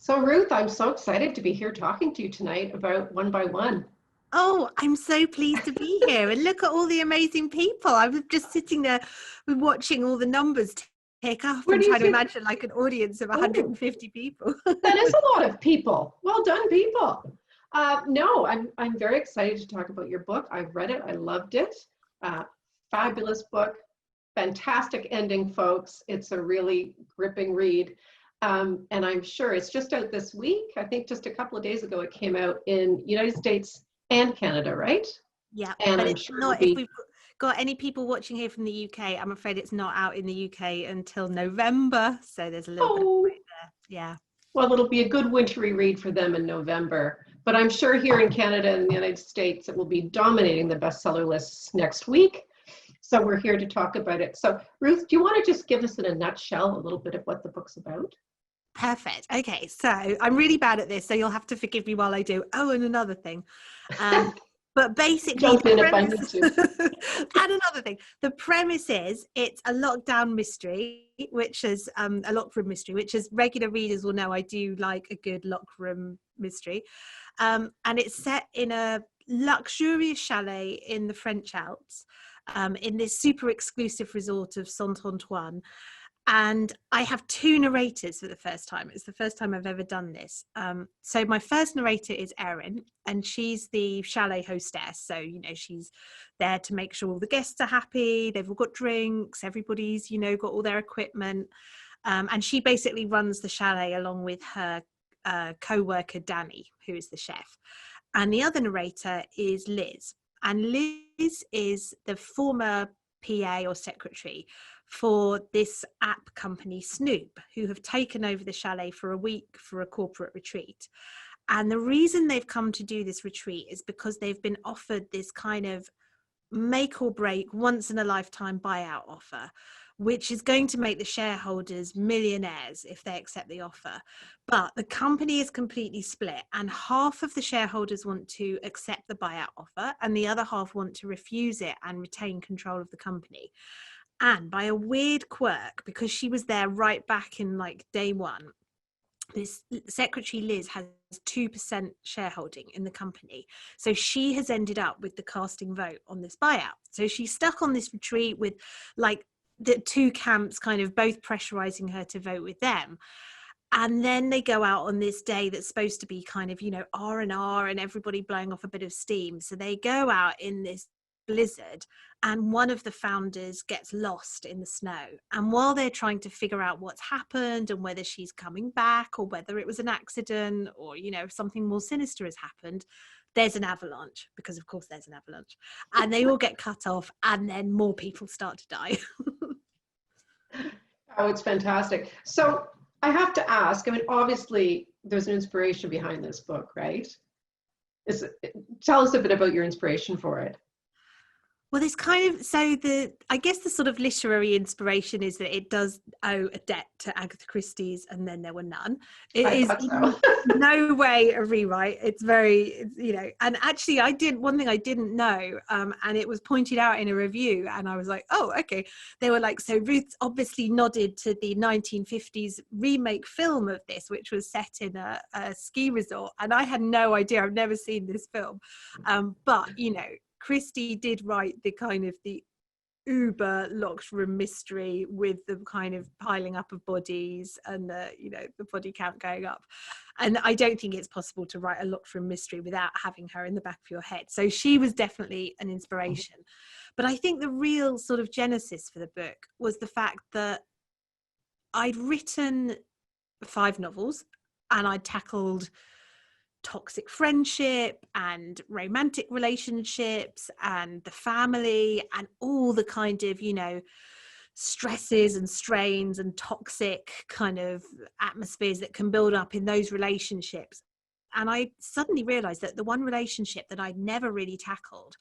So Ruth, I'm so excited to be here talking to you tonight about One by One. Oh, I'm so pleased to be here. And look at all the amazing people. I was just sitting there watching all the numbers tick up Where and do you trying to think? imagine like an audience of Oh, 150 people. that is a lot of people. Well done, people. No, I'm very excited to talk about your book. I've read it. I loved it. Uh, Fabulous book. Fantastic ending, folks. It's a really gripping read. And I'm sure it's just out this week. I think just a couple of days ago it came out in United States and Canada, right? Yeah, And but I'm it's sure it'll not, if be. we've got any people watching here from the UK, I'm afraid it's not out in the UK until November. So there's a little bit of Oh, wait there. Yeah. well, it'll be a good wintry read for them in November. But I'm sure here in Canada and the United States, it will be dominating the bestseller lists next week. So we're here to talk about it. So Ruth, do you want to just give us in a nutshell a little bit of what the book's about? Perfect. Okay, so I'm really bad at this, so you'll have to forgive me while I do. Oh, and another thing. Um, but basically, Jump the in if I premise, need to. and another thing, the premise is it's a lockdown mystery, which is a locked room mystery, which as regular readers will know, I do like a good locked room mystery. And it's set in a luxurious chalet in the French Alps, in this super exclusive resort of Saint-Antoine. And I have two narrators for the first time. It's the first time I've ever done this. So my first narrator is Erin, and she's the chalet hostess. So, she's there to make sure all the guests are happy. They've all got drinks. Everybody's, got all their equipment. And she basically runs the chalet along with her co-worker, Danny, who is the chef. And the other narrator is Liz. And Liz is the former PA or secretary for this app company Snoop, who have taken over the chalet for a week for a corporate retreat. And the reason they've come to do this retreat is because they've been offered this kind of make or break, once in a lifetime buyout offer, which is going to make the shareholders millionaires if they accept the offer. But the company is completely split, and half of the shareholders want to accept the buyout offer and the other half want to refuse it and retain control of the company. And by a weird quirk, because she was there right back in like day one, this secretary Liz has 2% shareholding in the company. So she has ended up with the casting vote on this buyout. So she's stuck on this retreat with like the two camps kind of both pressurizing her to vote with them. And then they go out on this day that's supposed to be kind of, R&R and everybody blowing off a bit of steam. So they go out in this blizzard, and one of the founders gets lost in the snow. And while they're trying to figure out what's happened and whether she's coming back or whether it was an accident or, something more sinister has happened, there's an avalanche, because of course there's an avalanche, and they all get cut off, and then more people start to die. Oh, it's fantastic. So I have to ask, I mean, obviously there's an inspiration behind this book, right? Tell us a bit about your inspiration for it. Well, there's kind of, I guess the sort of literary inspiration is that it does owe a debt to Agatha Christie's And Then There Were None. It I is thought in so. no way a rewrite. It's very, and actually one thing I didn't know, and it was pointed out in a review, and I was like, oh, okay. They were like, so Ruth obviously nodded to the 1950s remake film of this, which was set in a ski resort. And I had no idea. I've never seen this film. But, Christie did write the kind of the uber locked room mystery with the kind of piling up of bodies and the body count going up. And I don't think it's possible to write a locked room mystery without having her in the back of your head. So she was definitely an inspiration. But I think the real sort of genesis for the book was the fact that I'd written 5 novels and I'd tackled toxic friendship and romantic relationships and the family and all the kind of stresses and strains and toxic kind of atmospheres that can build up in those relationships. And I suddenly realized that the one relationship that I'd never really tackled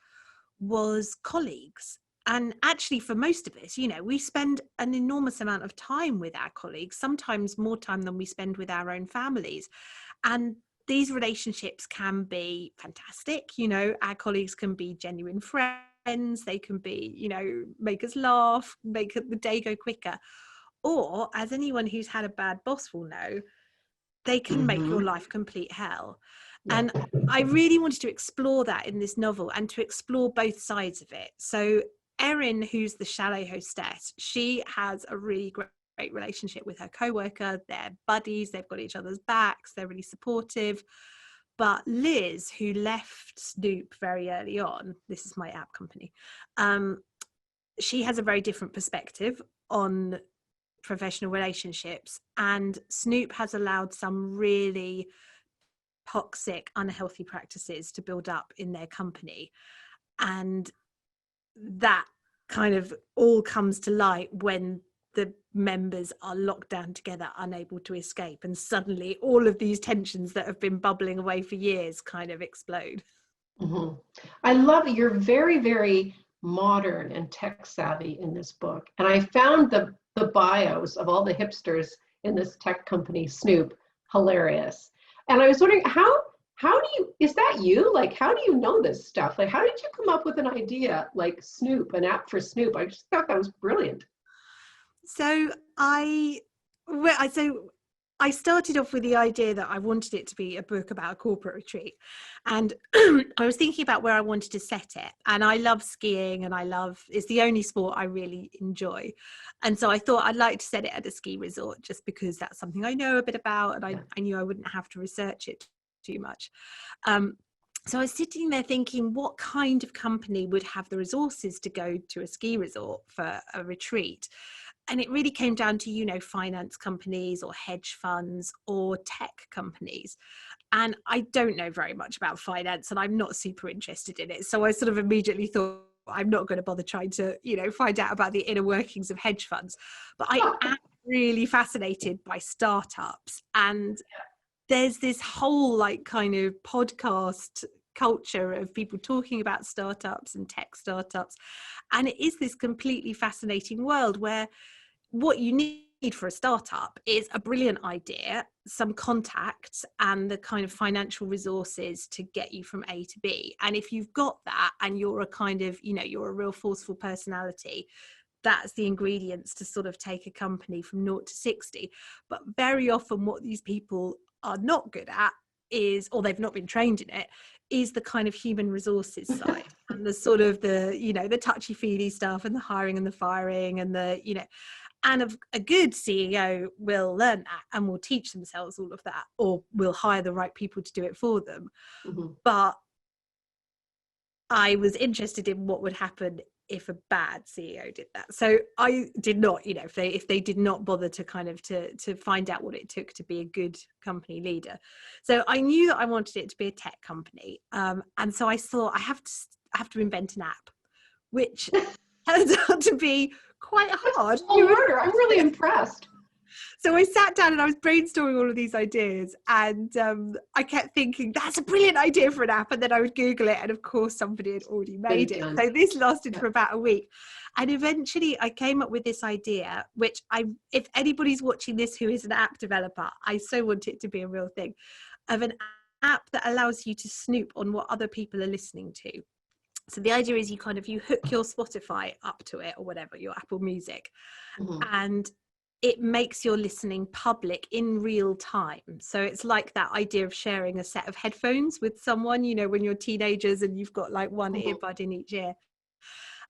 was colleagues. And actually, for most of us, we spend an enormous amount of time with our colleagues, sometimes more time than we spend with our own families. And these relationships can be fantastic. Our colleagues can be genuine friends. They can be, make us laugh, make the day go quicker. Or, as anyone who's had a bad boss will know, they can make your life complete hell. And I really wanted to explore that in this novel and to explore both sides of it. So Erin, who's the chalet hostess, she has a really great relationship with her co-worker. They're buddies, they've got each other's backs, they're really supportive. But Liz, who left Snoop very early on, this is my app company, she has a very different perspective on professional relationships, and Snoop has allowed some really toxic, unhealthy practices to build up in their company. And that kind of all comes to light when the members are locked down together, unable to escape, and suddenly all of these tensions that have been bubbling away for years kind of explode. I love it. You're very, very modern and tech savvy in this book. And I found the bios of all the hipsters in this tech company, Snoop, hilarious. And I was wondering, how do you, is that you? Like, how do you know this stuff? Like, how did you come up with an idea like Snoop, an app for Snoop? I just thought that was brilliant. So I started off with the idea that I wanted it to be a book about a corporate retreat. And I was thinking about where I wanted to set it. And I love skiing, and it's the only sport I really enjoy. And so I thought I'd like to set it at a ski resort, just because that's something I know a bit about, and I knew I wouldn't have to research it too much. So I was sitting there thinking, what kind of company would have the resources to go to a ski resort for a retreat? And it really came down to, finance companies or hedge funds or tech companies. And I don't know very much about finance, and I'm not super interested in it. So I sort of immediately thought, I'm not going to bother trying to, find out about the inner workings of hedge funds. But I am really fascinated by startups. And there's this whole kind of podcast culture of people talking about startups and tech startups. And it is this completely fascinating world where what you need for a startup is a brilliant idea, some contacts, and the kind of financial resources to get you from A to B. And if you've got that, and you're a kind of, you're a real forceful personality, that's the ingredients to sort of take a company from 0 to 60. But very often what these people are not good at is, or they've not been trained in it, is the kind of human resources side and the sort of the touchy-feely stuff, and the hiring and the firing, and and a good CEO will learn that and will teach themselves all of that, or will hire the right people to do it for them. But I was interested in what would happen if a bad CEO did that. So I did not, if they did not bother to kind of to find out what it took to be a good company leader. So I knew that I wanted it to be a tech company. And so I thought I have to invent an app, which turns out to be quite hard. Oh, murder. I'm really impressed. So I sat down and I was brainstorming all of these ideas, and I kept thinking, that's a brilliant idea for an app. And then I would Google it, and of course somebody had already made it. So this lasted for about a week. And eventually I came up with this idea, which if anybody's watching this who is an app developer, I so want it to be a real thing, of an app that allows you to snoop on what other people are listening to. So the idea is you hook your Spotify up to it, or whatever, your Apple Music, and it makes your listening public in real time. So it's like that idea of sharing a set of headphones with someone, when you're teenagers and you've got one earbud in each ear.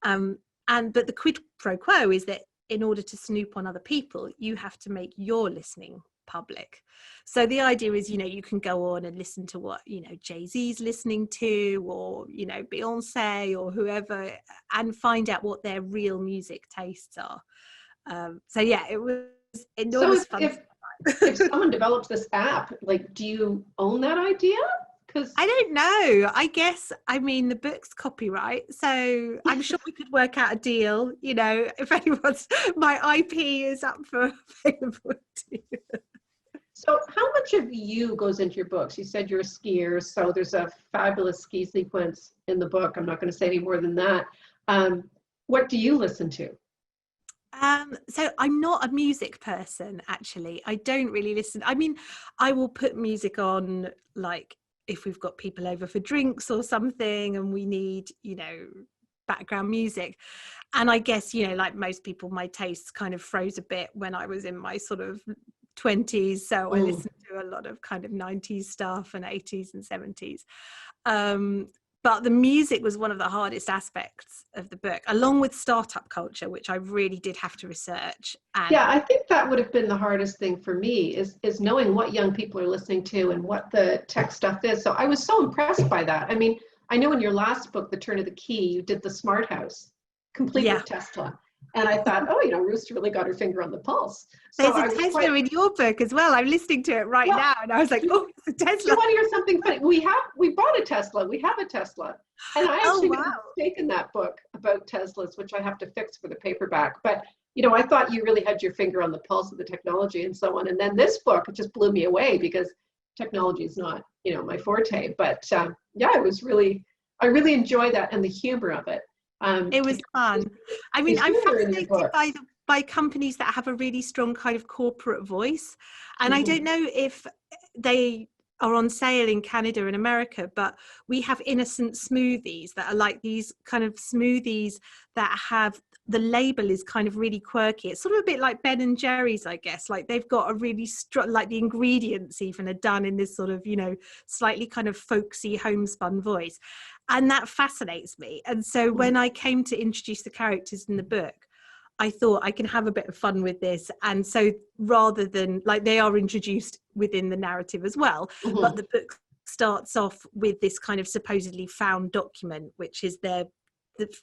But the quid pro quo is that in order to snoop on other people, you have to make your listening public. So the idea is, you can go on and listen to what, Jay-Z's listening to, or, Beyonce or whoever, and find out what their real music tastes are. So yeah, it was enormous fun. If someone develops this app, do you own that idea? Because I don't know. I guess, the book's copyright, so I'm sure we could work out a deal. If anyone's, my IP is up for availability. So how much of you goes into your books? You said you're a skier, so there's a fabulous ski sequence in the book. I'm not going to say any more than that. What do you listen to? So I'm not a music person, actually. I don't really listen. I will put music on, if we've got people over for drinks or something and we need, background music. And I guess, like most people, my tastes kind of froze a bit when I was in my sort of 20s. So I listened to a lot of kind of 90s stuff and 80s and 70s. But the music was one of the hardest aspects of the book, along with startup culture, which I really did have to research. And yeah, I think that would have been the hardest thing for me is knowing what young people are listening to and what the tech stuff is. So I was so impressed by that. I mean, I know in your last book, The Turn of the Key, you did the Smart House, complete with Tesla. And I thought, oh, Ruth's really got her finger on the pulse. So there's a Tesla in your book as well. I'm listening to it right now, and I was like, oh, it's a Tesla. You want to hear something funny? We bought a Tesla. We have a Tesla. And I actually made a mistake in that book about Teslas, which I have to fix for the paperback. But, I thought you really had your finger on the pulse of the technology and so on. And then this book, it just blew me away because technology is not, my forte. But yeah, I really enjoyed that and the humor of it. It was fun. I mean, I'm fascinated by companies that have a really strong kind of corporate voice. And I don't know if they are on sale in Canada and America, but we have innocent smoothies that are like these kind of smoothies that have, the label is kind of really quirky. It's sort of a bit like Ben and Jerry's, I guess. Like they've got a really strong, like the ingredients even are done in this sort of, slightly kind of folksy homespun voice. And that fascinates me. And so when I came to introduce the characters in the book, I thought I can have a bit of fun with this. And so rather than, like, they are introduced within the narrative as well, but the book starts off with this kind of supposedly found document, which is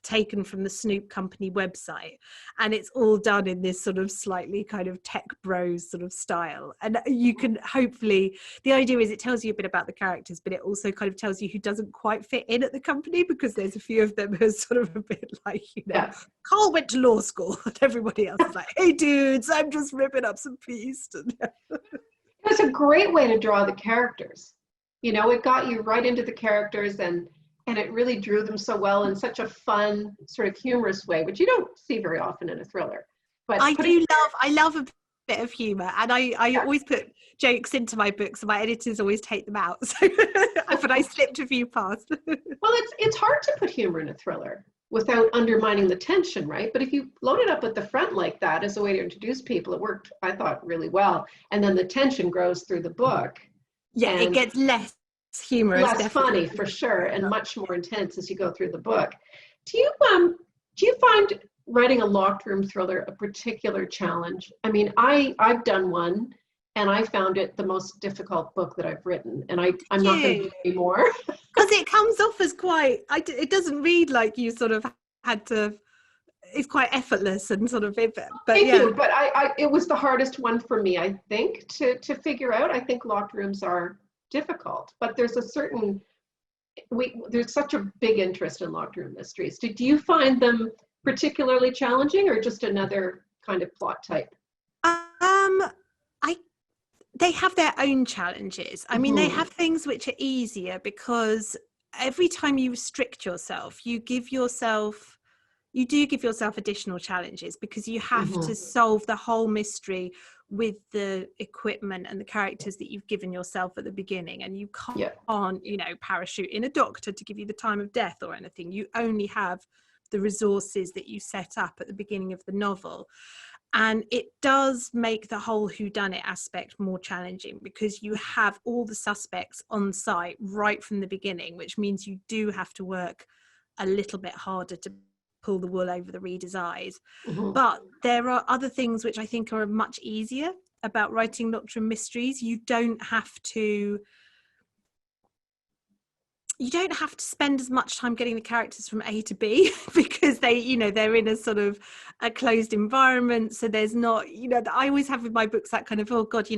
taken from the Snoop Company website, and it's all done in this sort of slightly kind of tech bros sort of style. And you can hopefully, the idea is it tells you a bit about the characters, but it also kind of tells you who doesn't quite fit in at the company, because there's a few of them who are sort of a bit like, Carl went to law school and everybody else is like, hey dudes, I'm just ripping up some peace. It's a great way to draw the characters. It got you right into the characters, and it really drew them so well in such a fun, sort of humorous way, which you don't see very often in a thriller. But I love a bit of humor, and I always put jokes into my books, and my editors always take them out. So, but I slipped a few past. Well, it's hard to put humor in a thriller without undermining the tension, right? But if you load it up at the front like that as a way to introduce people, it worked, I thought, really well. And then the tension grows through the book. Yeah, it gets less humorous, less funny for sure, and much more intense as you go through the book. Do you find writing a locked room thriller a particular challenge? I mean, I've done one, and I found it the most difficult book that I've written, and I'm not going to do any more. Because it comes off as quite, it doesn't read like you sort of had to, it's quite effortless and sort of, but Thank you, but it was the hardest one for me, I think, to figure out. I think locked rooms are difficult, but there's there's such a big interest in locked room mysteries. Do you find them particularly challenging, or just another kind of plot type? They have their own challenges. I mean, they have things which are easier, because every time you restrict yourself, you do give yourself additional challenges, because you have to solve the whole mystery with the equipment and the characters that you've given yourself at the beginning, and you can't parachute in a doctor to give you the time of death or anything. You only have the resources that you set up at the beginning of the novel. And it does make the whole whodunit aspect more challenging, because you have all the suspects on site right from the beginning, which means you do have to work a little bit harder to pull the wool over the reader's eyes. But there are other things which I think are much easier about writing locked room mysteries. You don't have to spend as much time getting the characters from A to B, because they're in a sort of a closed environment. So there's not, I always have with my books that kind of, oh God,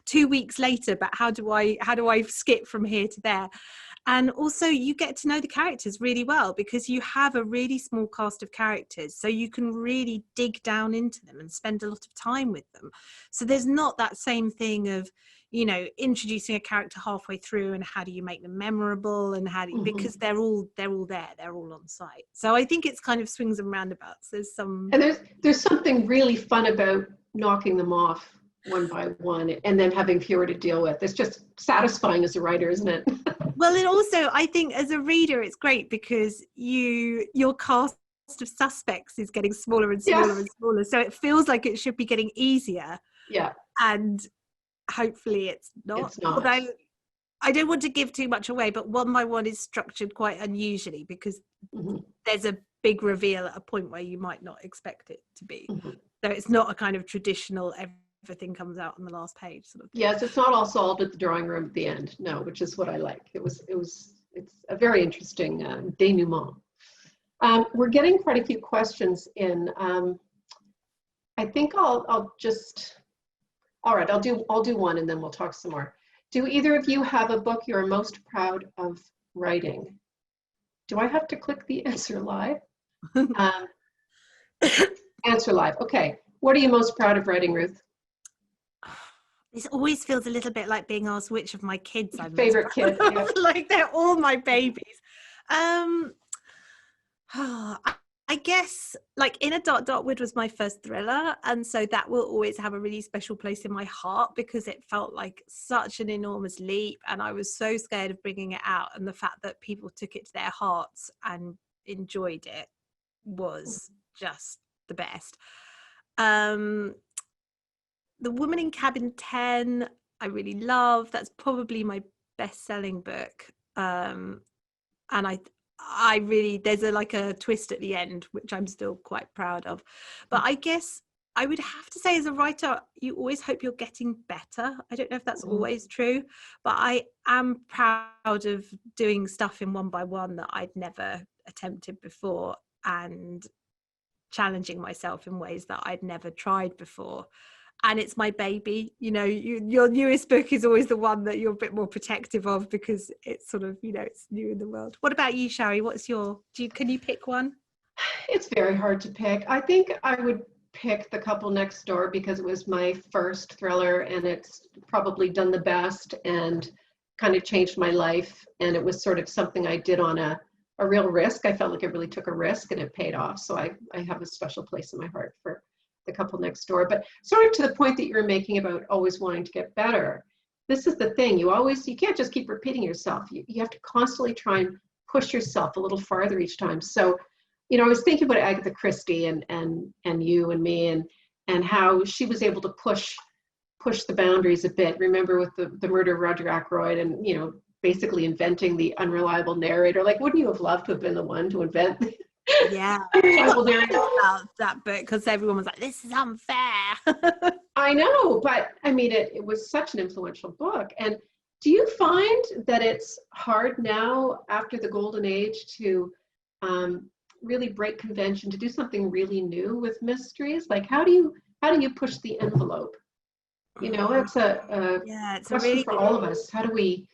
2 weeks later, but how do I skip from here to there? And also you get to know the characters really well, because you have a really small cast of characters. So you can really dig down into them and spend a lot of time with them. So there's not that same thing of, introducing a character halfway through, and how do you make them memorable, and how do you, because they're all there, they're all on site. So I think it's kind of swings and roundabouts. There's something really fun about knocking them off one by one, and then having fewer to deal with. It's just satisfying as a writer, isn't it? Well, and also I think as a reader it's great, because your cast of suspects is getting smaller and smaller and smaller, so it feels like it should be getting easier. Yeah. And hopefully it's not. It's not. Although I don't want to give too much away, but one by one is structured quite unusually because there's a big reveal at a point where you might not expect it to be. So it's not a kind of traditional everything comes out on the last page sort of thing. Yes, it's not all solved at the drawing room at the end. No, which is what I like. It's a very interesting denouement. We're getting quite a few questions in. I think I'll just, all right, I'll do one and then we'll talk some more. Do either of you have a book you're most proud of writing? Do I have to click the answer live? Answer live. Okay. What are you most proud of writing, Ruth? This always feels a little bit like being asked which of my kids I'm favorite kid. Yeah. Like they're all my babies. I guess like In a Dark Dark Wood was my first thriller, and so that will always have a really special place in my heart because it felt like such an enormous leap and I was so scared of bringing it out, and the fact that people took it to their hearts and enjoyed it was just the best. The Woman in Cabin 10 I really love. That's probably my best-selling book, and I really, there's a twist at the end, which I'm still quite proud of. But I guess I would have to say as a writer, you always hope you're getting better. I don't know if that's always true, but I am proud of doing stuff in one by one that I'd never attempted before and challenging myself in ways that I'd never tried before. And it's my baby, your newest book is always the one that you're a bit more protective of because it's sort of, it's new in the world. What about you, Shari? Can you pick one? It's very hard to pick. I think I would pick The Couple Next Door because it was my first thriller and it's probably done the best and kind of changed my life. And it was sort of something I did on a real risk. I felt like I really took a risk and it paid off. So I have a special place in my heart for The Couple Next Door. But sort of to the point that you were making about always wanting to get better, this is the thing. You can't just keep repeating yourself. You have to constantly try and push yourself a little farther each time. So, I was thinking about Agatha Christie and you and me and how she was able to push the boundaries a bit. Remember with the murder of Roger Ackroyd and, basically inventing the unreliable narrator. Like, wouldn't you have loved to have been the one to invent Yeah, about that book because everyone was like, "This is unfair." I know, but I mean, it was such an influential book. And do you find that it's hard now, after the golden age, to really break convention, to do something really new with mysteries? Like, how do you push the envelope? It's it's question really for all of us. How do we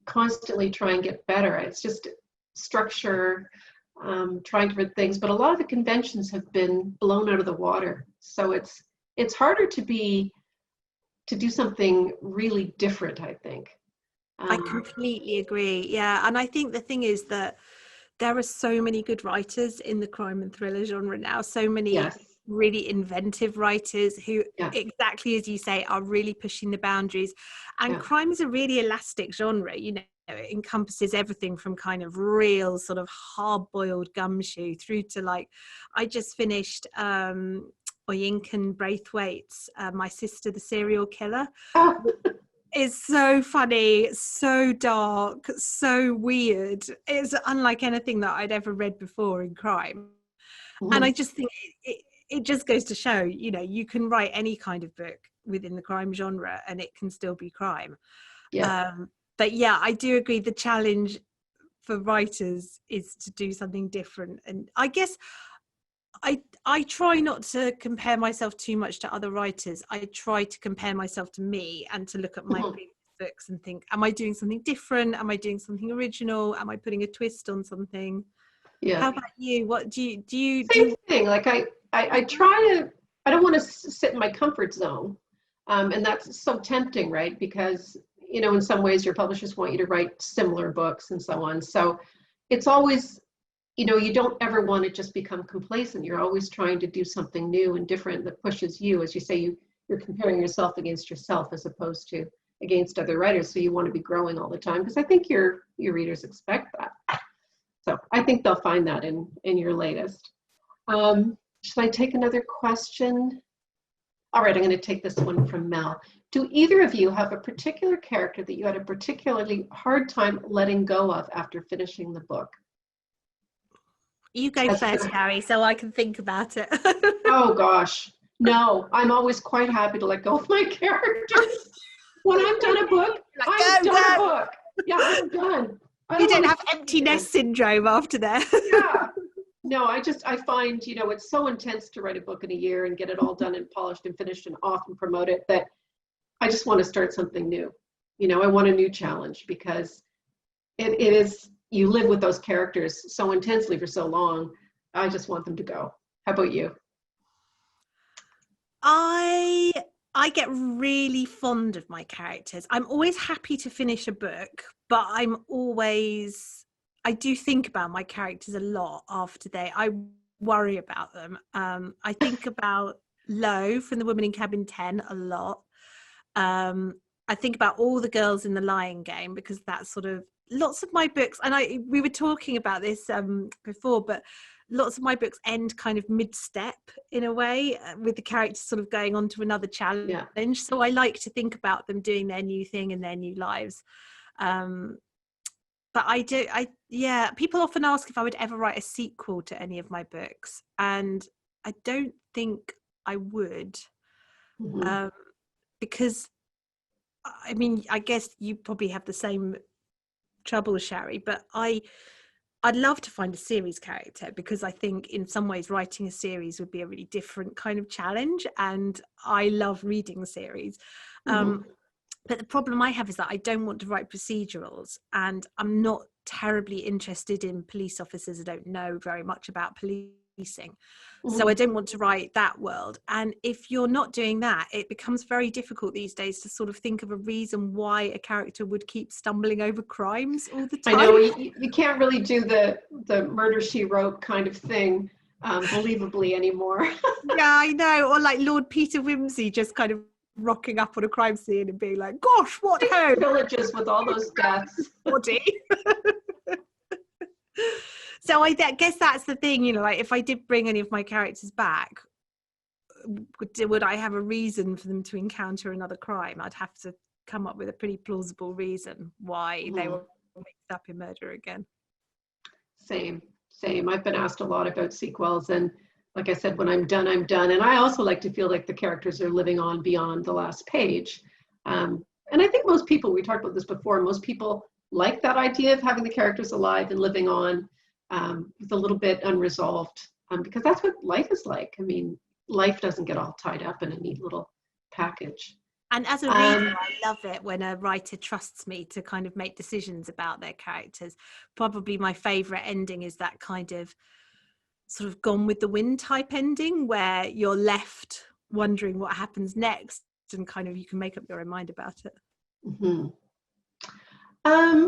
constantly try and get better? It's just structure. Trying different things, but a lot of the conventions have been blown out of the water. So it's harder to do something really different, I think. I completely agree. Yeah, and I think the thing is that there are so many good writers in the crime and thriller genre now. So many really inventive writers who, exactly as you say, are really pushing the boundaries. And crime is a really elastic genre. It encompasses everything from kind of real sort of hard-boiled gumshoe through to I just finished Oyinkan Braithwaite's My Sister the Serial Killer. It's so funny, so dark, so weird. It's unlike anything that I'd ever read before in crime. And I just think it just goes to show, you can write any kind of book within the crime genre and it can still be crime. But yeah, I do agree. The challenge for writers is to do something different. And I guess I try not to compare myself too much to other writers. I try to compare myself to me and to look at my previous books and think, am I doing something different? Am I doing something original? Am I putting a twist on something? Yeah. How about you? What do you Same thing. Like I try to, I don't want to sit in my comfort zone. And that's so tempting, right? Because in some ways your publishers want you to write similar books and so on. So it's always, you don't ever want to just become complacent. You're always trying to do something new and different that pushes you. As you say, you're comparing yourself against yourself as opposed to against other writers. So you want to be growing all the time because I think your readers expect that. So I think they'll find that in your latest. Should I take another question? All right, I'm going to take this one from Mel. Do either of you have a particular character that you had a particularly hard time letting go of after finishing the book? You go first, Harry, so I can think about it. Oh gosh, no, I'm always quite happy to let go of my characters. When I'm done a book, I'm done a book. Yeah, I'm done. You don't have empty nest syndrome after that. Yeah. No, I find, it's so intense to write a book in a year and get it all done and polished and finished and off and promote it that I just want to start something new. I want a new challenge because it is, you live with those characters so intensely for so long. I just want them to go. How about you? I get really fond of my characters. I'm always happy to finish a book, but I do think about my characters a lot after I worry about them. I think about Lo from The Woman in Cabin 10 a lot. I think about all the girls in The Lying Game, because that's sort of lots of my books, and we were talking about this before, but lots of my books end kind of mid-step in a way, with the characters sort of going on to another challenge. Yeah. So I like to think about them doing their new thing and their new lives. But people often ask if I would ever write a sequel to any of my books, and I don't think I would. Mm-hmm. Because, I mean, I guess you probably have the same trouble, Shari, but I'd love to find a series character, because I think in some ways writing a series would be a really different kind of challenge, and I love reading series. Mm-hmm. But the problem I have is that I don't want to write procedurals, and I'm not terribly interested in police officers. I don't know very much about policing. Mm-hmm. So I don't want to write that world. And if you're not doing that, it becomes very difficult these days to sort of think of a reason why a character would keep stumbling over crimes all the time. I know, you can't really do the Murder, She Wrote kind of thing believably anymore. Yeah, I know. Or like Lord Peter Wimsey just kind of rocking up on a crime scene and being like, gosh, what home? Villages with all those deaths. Body. So I guess that's the thing, like if I did bring any of my characters back, would I have a reason for them to encounter another crime? I'd have to come up with a pretty plausible reason why they were mixed up in murder again. Same. I've been asked a lot about sequels, and like I said, when I'm done, I'm done. And I also like to feel like the characters are living on beyond the last page. And I think most people, we talked about this before, most people like that idea of having the characters alive and living on with a little bit unresolved, because that's what life is like. I mean, life doesn't get all tied up in a neat little package. And as a reader, I love it when a writer trusts me to kind of make decisions about their characters. Probably my favourite ending is that kind of sort of Gone with the Wind type ending, where you're left wondering what happens next, and kind of you can make up your own mind about it. Mm-hmm.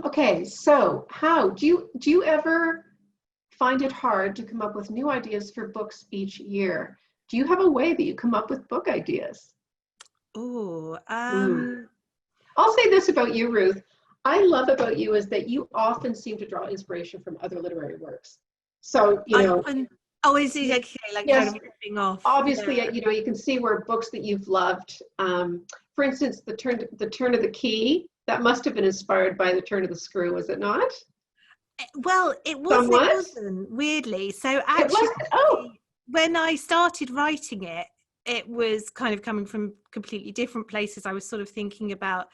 Okay, so how do you ever find it hard to come up with new ideas for books each year? Do you have a way that you come up with book ideas? I'll say this about you, Ruth. I love about you is that you often seem to draw inspiration from other literary works. So, is it okay? Like, yes, kind of ripping off. Obviously, yeah. You can see where books that you've loved. For instance, the turn of the key, that must have been inspired by The Turn of the Screw, was it not? Well, it wasn't, weirdly. So actually, when I started writing it, it was kind of coming from completely different places. I was sort of thinking about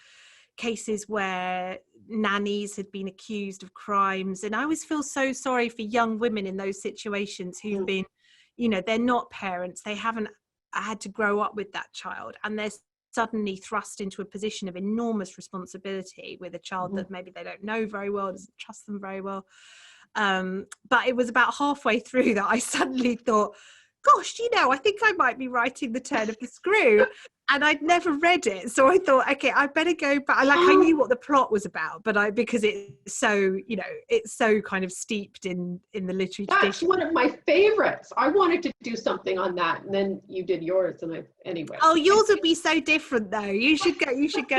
cases where nannies had been accused of crimes, and I always feel so sorry for young women in those situations who've been, they're not parents, they haven't had to grow up with that child, and they're suddenly thrust into a position of enormous responsibility with a child that maybe they don't know very well, doesn't trust them very well. But it was about halfway through that I suddenly thought, gosh, I think I might be writing The Turn of the Screw. And I'd never read it. So I thought, okay, I better go back. I knew what the plot was about, but because it's so, it's so kind of steeped in the literary tradition. That's one of my favorites. I wanted to do something on that, and then you did yours, and anyway. Oh, yours would be so different though. You should go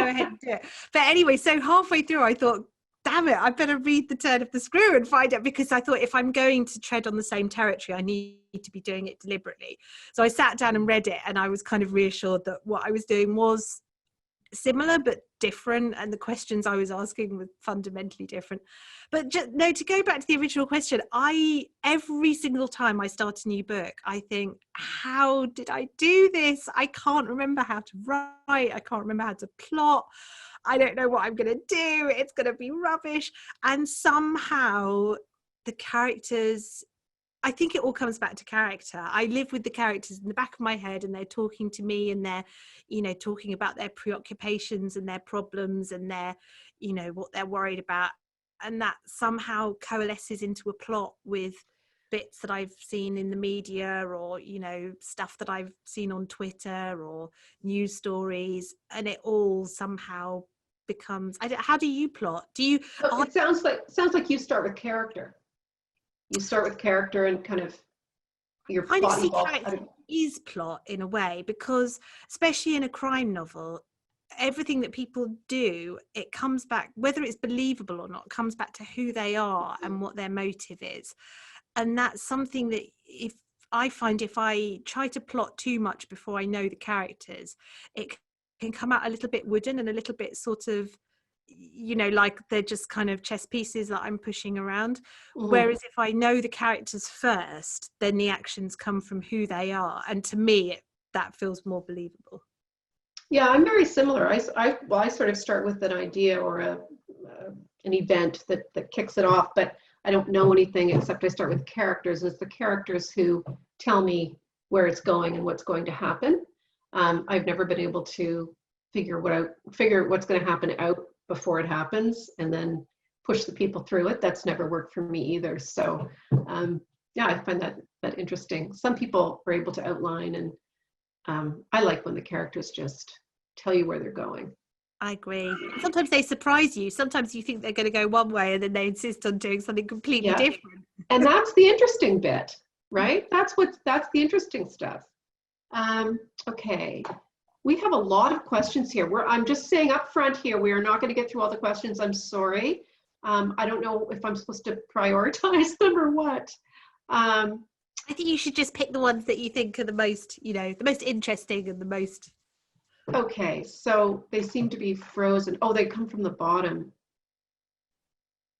ahead and do it. But anyway, so halfway through I thought, damn it, I better read The Turn of the Screw and find out, because I thought if I'm going to tread on the same territory, I need to be doing it deliberately. So I sat down and read it, and I was kind of reassured that what I was doing was similar but different, and the questions I was asking were fundamentally different. But no, to go back to the original question, every single time I start a new book, I think, how did I do this? I can't remember how to write. I can't remember how to plot. I don't know what I'm going to do. It's going to be rubbish. And somehow the characters, I think it all comes back to character. I live with the characters in the back of my head, and they're talking to me, and they're, talking about their preoccupations and their problems and their, what they're worried about. And that somehow coalesces into a plot with bits that I've seen in the media, or, stuff that I've seen on Twitter or news stories. And it all somehow becomes, how do you plot? It sounds like you start with character. You start with character and kind of your plot. I see character is plot in a way, because especially in a crime novel, everything that people do, it comes back, whether it's believable or not, comes back to who they are and what their motive is. And that's something that if I try to plot too much before I know the characters, it can come out a little bit wooden and a little bit sort of, like they're just kind of chess pieces that I'm pushing around. Whereas if I know the characters first, then the actions come from who they are. And to me, that feels more believable. Yeah, I'm very similar. I sort of start with an idea or an event that kicks it off, but I don't know anything except I start with characters. It's the characters who tell me where it's going and what's going to happen. I've never been able to figure what's going to happen out before it happens and then push the people through it. That's never worked for me either. So yeah, I find that interesting. Some people are able to outline, and I like when the characters just tell you where they're going. I agree. Sometimes they surprise you. Sometimes you think they're going to go one way and then they insist on doing something completely different. And that's the interesting bit, right? That's the interesting stuff. Okay. We have a lot of questions here. I'm just saying up front here, we are not going to get through all the questions. I'm sorry. I don't know if I'm supposed to prioritize them or what. I think you should just pick the ones that you think are the most, the most interesting and the most. Okay, so they seem to be frozen. Oh, they come from the bottom.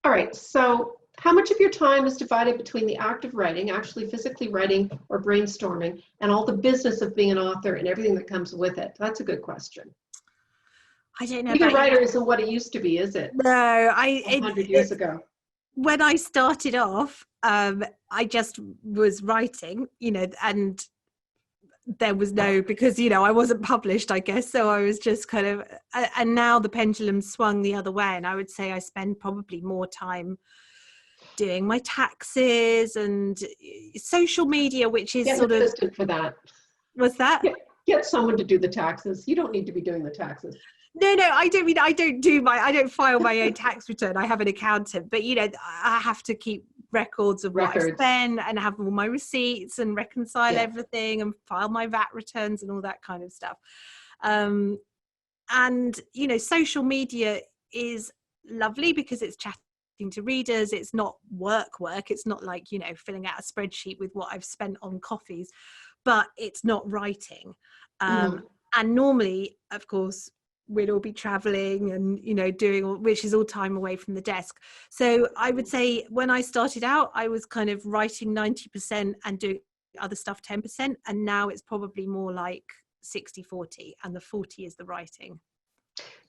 All right, so how much of your time is divided between the act of writing, actually physically writing or brainstorming, and all the business of being an author and everything that comes with it? That's a good question. I don't know. Being a writer isn't what it used to be, is it? No, 100 years ago. When I started off, I just was writing, and there was no, because, I wasn't published, I guess. So I was just kind of, and now the pendulum swung the other way. And I would say I spend probably more time doing my taxes and social media, which is sort of. Assistant for that. Was that? Get someone to do the taxes. You don't need to be doing the taxes. No, I don't mean I don't file my own tax return. I have an accountant, but I have to keep records of what I spend and have all my receipts and reconcile everything and file my VAT returns and all that kind of stuff. And social media is lovely because it's chatting to readers. It's not work. It's not like, filling out a spreadsheet with what I've spent on coffees, but it's not writing. And normally, of course, we'd all be traveling and, doing, which is all time away from the desk. So I would say when I started out, I was kind of writing 90% and doing other stuff 10%. And now it's probably more like 60-40, and the 40 is the writing.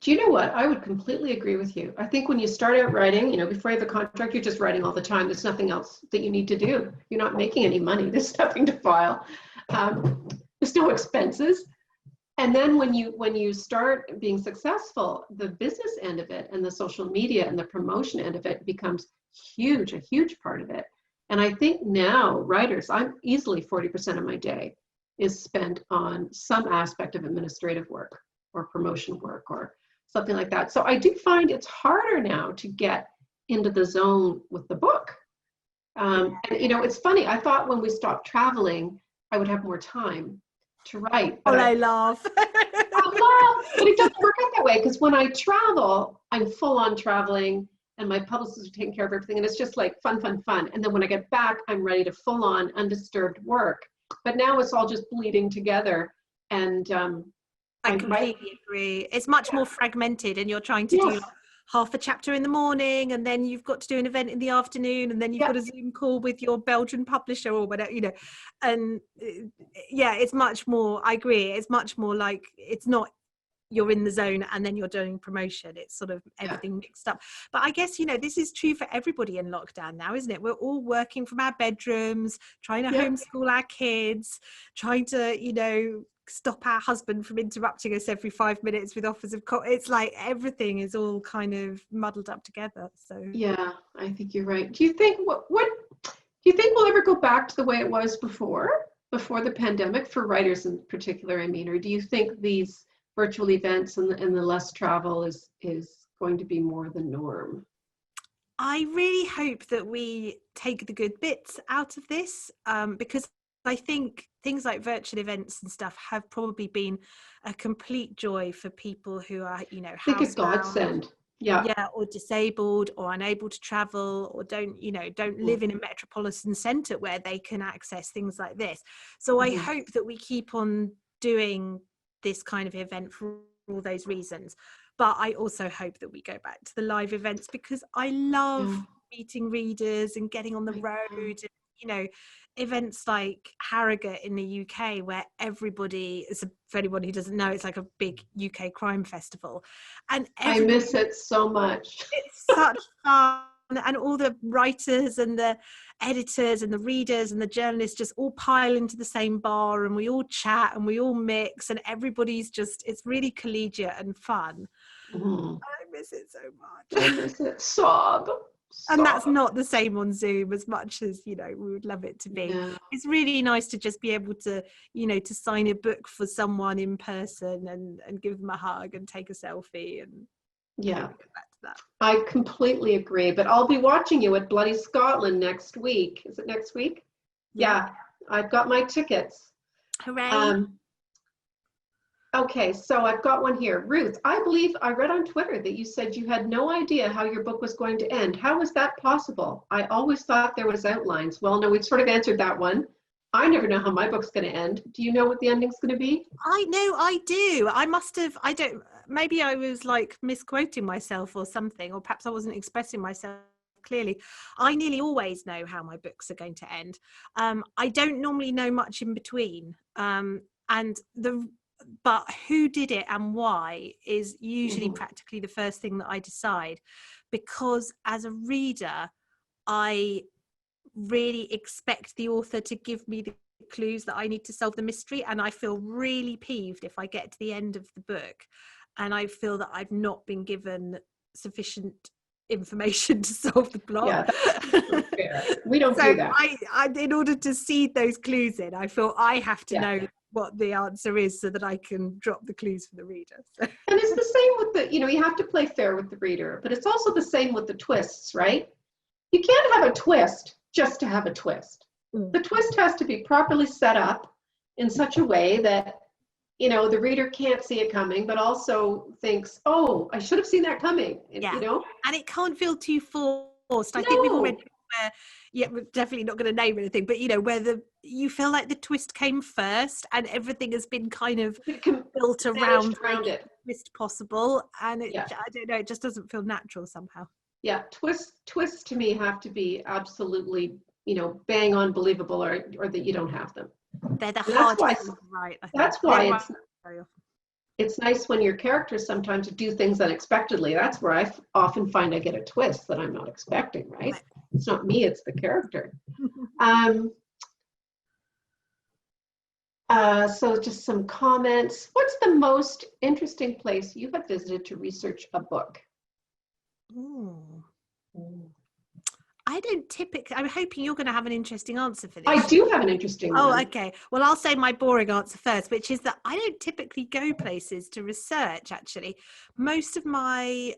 Do you know what? I would completely agree with you. I think when you start out writing, before you have a contract, you're just writing all the time. There's nothing else that you need to do. You're not making any money. There's nothing to file. There's no expenses. And then when you start being successful, the business end of it and the social media and the promotion end of it becomes a huge part of it. And I think now writers, I'm easily 40% of my day is spent on some aspect of administrative work or promotion work or something like that. So I do find it's harder now to get into the zone with the book. And it's funny, I thought when we stopped traveling, I would have more time to write. But I laugh. But it doesn't work out that way, because when I travel, I'm full on traveling and my publicists are taking care of everything, and it's just like fun. And then when I get back, I'm ready to full on undisturbed work. But now it's all just bleeding together, and I completely agree. It's much more fragmented, and you're trying to do like half a chapter in the morning, and then you've got to do an event in the afternoon, and then you've got a Zoom call with your Belgian publisher or whatever, you know. And it's much more, I agree, it's much more like, it's not you're in the zone and then you're doing promotion. It's sort of everything mixed up. But I guess, you know, this is true for everybody in lockdown now, isn't it? We're all working from our bedrooms, trying to homeschool our kids, trying to, you know, stop our husband from interrupting us every 5 minutes with offers of it's like everything is all kind of muddled up together. So yeah, I think you're right. Do you think what do you think we'll ever go back to the way it was before the pandemic, for writers in particular, I mean, or do you think these virtual events and the less travel is going to be more the norm? I really hope that we take the good bits out of this, because I think things like virtual events and stuff have probably been a complete joy for people who are, you know, I think a godsend. Or disabled or unable to travel, or don't live in a metropolitan centre where they can access things like this. So I hope that we keep on doing this kind of event for all those reasons. But I also hope that we go back to the live events, because I love meeting readers and getting on the road. And, you know, events like Harrogate in the UK, where everybody is, for anyone who doesn't know, it's like a big UK crime festival, and I miss it so much. It's such fun, and all the writers and the editors and the readers and the journalists just all pile into the same bar, and we all chat and we all mix, and everybody's just, it's really collegiate and fun. I miss it so much. I miss it. Sob. And that's not the same on Zoom, as much as, you know, we would love it to be. Yeah. It's really nice to just be able to, you know, to sign a book for someone in person and give them a hug and take a selfie, and get back to that. I completely agree, but I'll be watching you at Bloody Scotland next week. Is it next week? Yeah, I've got my tickets. Hooray. Okay, so I've got one here. Ruth, I believe I read on Twitter that you said you had no idea how your book was going to end. How was that possible? I always thought there was outlines. Well, no, we've sort of answered that one. I never know how my book's going to end. Do you know what the ending's going to be? I know, I do. Maybe I was like misquoting myself or something, or perhaps I wasn't expressing myself clearly. I nearly always know how my books are going to end. I don't normally know much in between. But who did it and why is usually practically the first thing that I decide, because as a reader, I really expect the author to give me the clues that I need to solve the mystery, and I feel really peeved if I get to the end of the book and I feel that I've not been given sufficient information to solve the plot. Yeah, that's fair. We don't do that. I, in order to seed those clues in, I feel I have to know what the answer is so that I can drop the clues for the reader. So. And it's the same with the, you know, you have to play fair with the reader, but it's also the same with the twists, right? You can't have a twist just to have a twist. The twist has to be properly set up in such a way that, you know, the reader can't see it coming, but also thinks, oh, I should have seen that coming, you know? And it can't feel too forced. I think we've all read where, we're definitely not going to name anything, but, you know, where you feel like the twist came first and everything has been kind of built around it. Twist possible. And I don't know, it just doesn't feel natural somehow. Yeah, twists to me have to be absolutely, you know, bang on believable, or that you don't have them. They're the hardest to write. That's why it's nice when your characters sometimes do things unexpectedly. That's where I often find I get a twist that I'm not expecting, right? It's not me, it's the character. So just some comments. What's the most interesting place you have visited to research a book? I don't typically, I'm hoping you're going to have an interesting answer for this. I do have an interesting one. Oh, okay. Well, I'll say my boring answer first, which is that I don't typically go places to research, actually. Most of my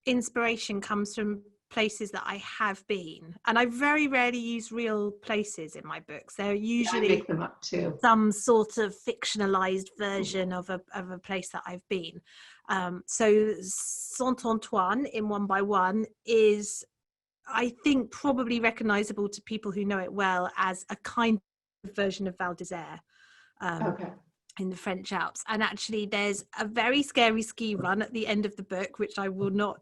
inspiration comes from places that I have been. And I very rarely use real places in my books. They're usually I make them up too. Some sort of fictionalized version of a place that I've been. So Saint-Antoine in One by One is, I think, probably recognizable to people who know it well as a kind of version of Val d'Isère. Okay. in the French Alps. And actually there's a very scary ski run at the end of the book, which I will not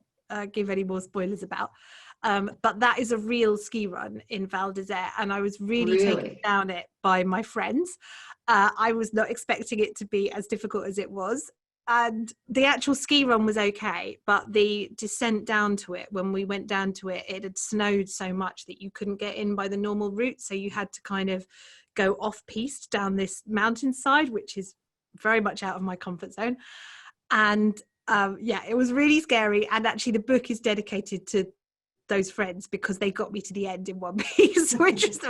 give any more spoilers about. But that is a real ski run in Val d'Isère, and I was really taken down it by my friends. I was not expecting it to be as difficult as it was. And the actual ski run was okay, but the descent down to it, when we went down to it, it had snowed so much that you couldn't get in by the normal route. So you had to kind of go off-piste down this mountainside, which is very much out of my comfort zone. And yeah, it was really scary. And actually the book is dedicated to those friends because they got me to the end in one piece, which is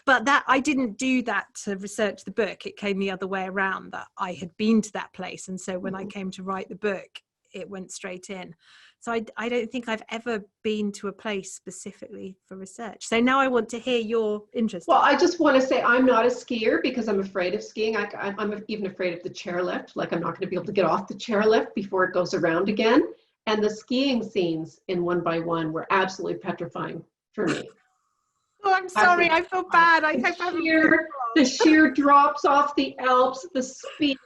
but that I didn't do that to research the book. It came the other way around, that I had been to that place, and so when I came to write the book, it went straight in. So I don't think I've ever been to a place specifically for research. So now I want to hear your interest. Well, I just want to say I'm not a skier because I'm afraid of skiing. I'm even afraid of the chairlift. Like, I'm not going to be able to get off the chairlift before it goes around again. And the skiing scenes in One by One were absolutely petrifying for me. Oh, I'm sorry. I feel bad. The sheer drops off the Alps, the speed,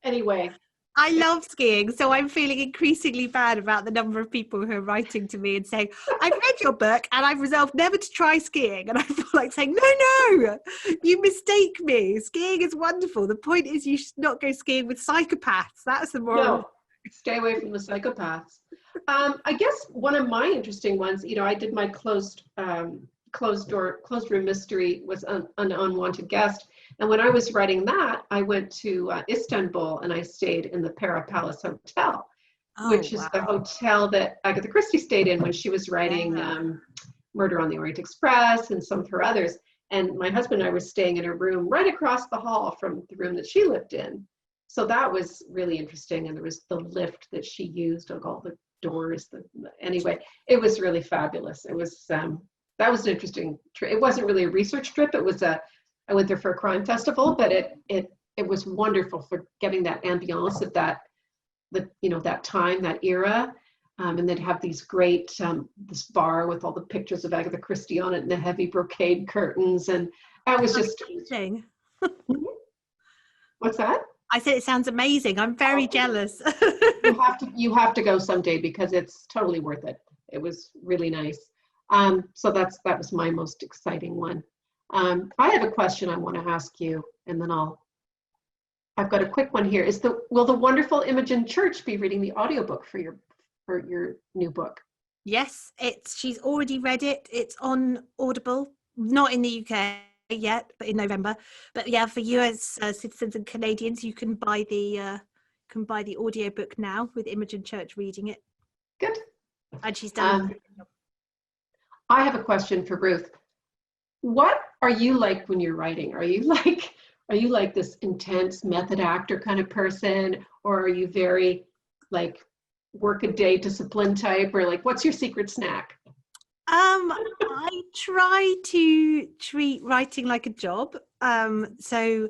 anyway. I love skiing, so I'm feeling increasingly bad about the number of people who are writing to me and saying, I've read your book and I've resolved never to try skiing. And I feel like saying, no, you mistake me. Skiing is wonderful. The point is you should not go skiing with psychopaths. That's the moral. No, stay away from the psychopaths. I guess one of my interesting ones, I did my closed room mystery was an unwanted guest. And when I was writing that, I went to Istanbul and I stayed in the Para Palace Hotel, which is the hotel that Agatha Christie stayed in when she was writing Murder on the Orient Express and some of her others. And my husband and I were staying in a room right across the hall from the room that she lived in. So that was really interesting. And there was the lift that she used, all the doors. Anyway, it was really fabulous. It was that was an interesting trip. It wasn't really a research trip. It was I went there for a crime festival, but it was wonderful for getting that ambiance of that time, that era, and then have these great this bar with all the pictures of Agatha Christie on it and the heavy brocade curtains, and that was just amazing. What's that? I said it sounds amazing. I'm very jealous. you have to go someday because it's totally worth it. It was really nice. So that was my most exciting one. I have a question I want to ask you, and then I've got a quick one here. Will the wonderful Imogen Church be reading the audiobook for your new book? Yes, she's already read it. It's on Audible, not in the UK yet, but in November. But yeah, for US citizens and Canadians, you can buy the audiobook now with Imogen Church reading it. Good. And she's done. I have a question for Ruth. What are you like when you're writing? Are you like this intense method actor kind of person, or are you very like work a day discipline type, or like what's your secret snack? I try to treat writing like a job. So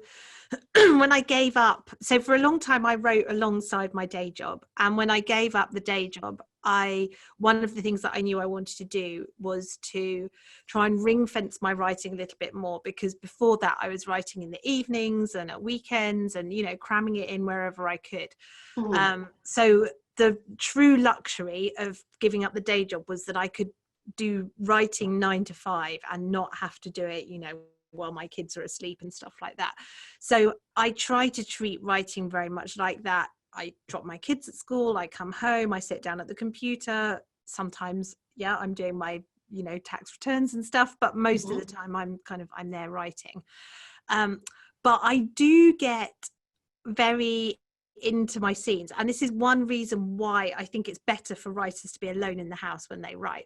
when I gave up, so for a long time I wrote alongside my day job, and when I gave up the day job, one of the things that I knew I wanted to do was to try and ring fence my writing a little bit more, because before that I was writing in the evenings and at weekends and cramming it in wherever I could. So the true luxury of giving up the day job was that I could do writing 9 to 5 and not have to do it while my kids are asleep and stuff like that. So I try to treat writing very much like that. I drop my kids at school, I come home, I sit down at the computer. Sometimes, I'm doing my, tax returns and stuff, but most of the time I'm there writing. But I do get very into my scenes, and this is one reason why I think it's better for writers to be alone in the house when they write,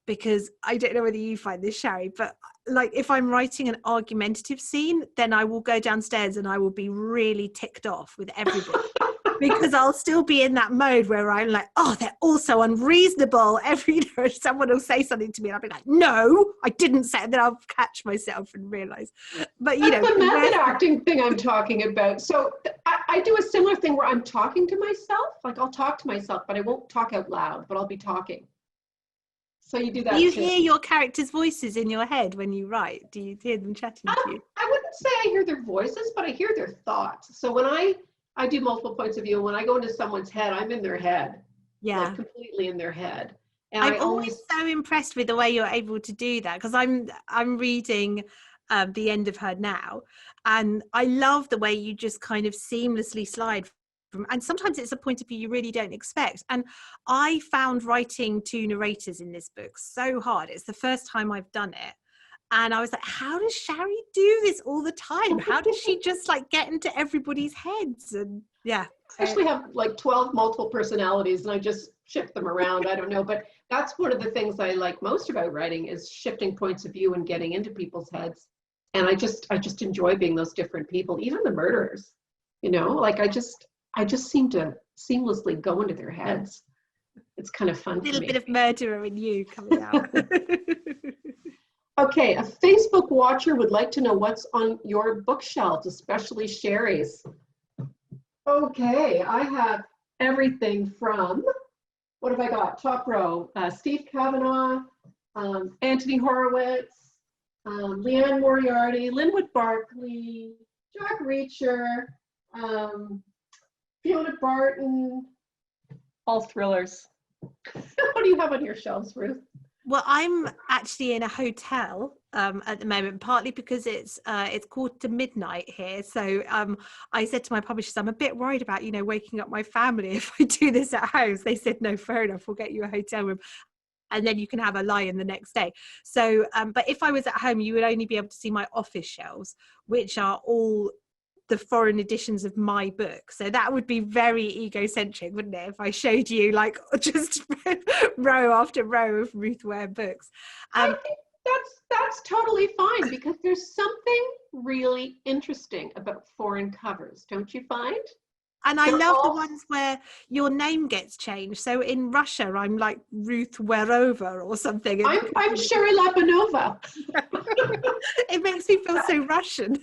because I don't know whether you find this, Sherry, but like if I'm writing an argumentative scene, then I will go downstairs and I will be really ticked off with everybody because I'll still be in that mode where I'm like, oh, they're all so unreasonable. Someone will say something to me and I'll be like, no, I didn't say it. And then I'll catch myself and realize. But that's the method acting thing I'm talking about. So I do a similar thing where I'm talking to myself. Like I'll talk to myself, but I won't talk out loud, but I'll be talking. So you do that. Do you hear your characters' voices in your head when you write? Do you hear them chatting to you? I wouldn't wouldn't say I hear their voices, but I hear their thoughts. So when I do multiple points of view, when I go into someone's head, I'm in their head, like completely in their head. And I'm always so impressed with the way you're able to do that, because I'm reading The End of Her now, and I love the way you just kind of seamlessly slide from, and sometimes it's a point of view you really don't expect. And I found writing Two Narrators in this book so hard. It's the first time I've done it. And I was like, how does Shari do this all the time? How does she just like get into everybody's heads? And yeah. I actually have like 12 multiple personalities and I just shift them around. I don't know, but that's one of the things I like most about writing is shifting points of view and getting into people's heads. And I just enjoy being those different people, even the murderers, you know, like I just seem to seamlessly go into their heads. It's kind of fun. A little bit of murderer in you coming out. Okay, a Facebook watcher would like to know what's on your bookshelves, especially Shari's. Okay, I have everything from, what have I got? Top row, Steve Kavanaugh, Anthony Horowitz, Leanne Moriarty, Linwood Barkley, Jack Reacher, Fiona Barton, all thrillers. What do you have on your shelves, Ruth? Well, I'm actually in a hotel at the moment, partly because it's 1:45 here. So I said to my publishers, I'm a bit worried about, waking up my family if I do this at home. So they said, no, fair enough, we'll get you a hotel room. And then you can have a lie-in the next day. So, but if I was at home, you would only be able to see my office shelves, which are all the foreign editions of my book. So that would be very egocentric, wouldn't it, if I showed you like just row after row of Ruth Ware books. I think that's totally fine, because there's something really interesting about foreign covers, don't you find? And I love the ones where your name gets changed. So in Russia, I'm like Ruth Warova or something. I'm Shari Labanova. It makes me feel so Russian.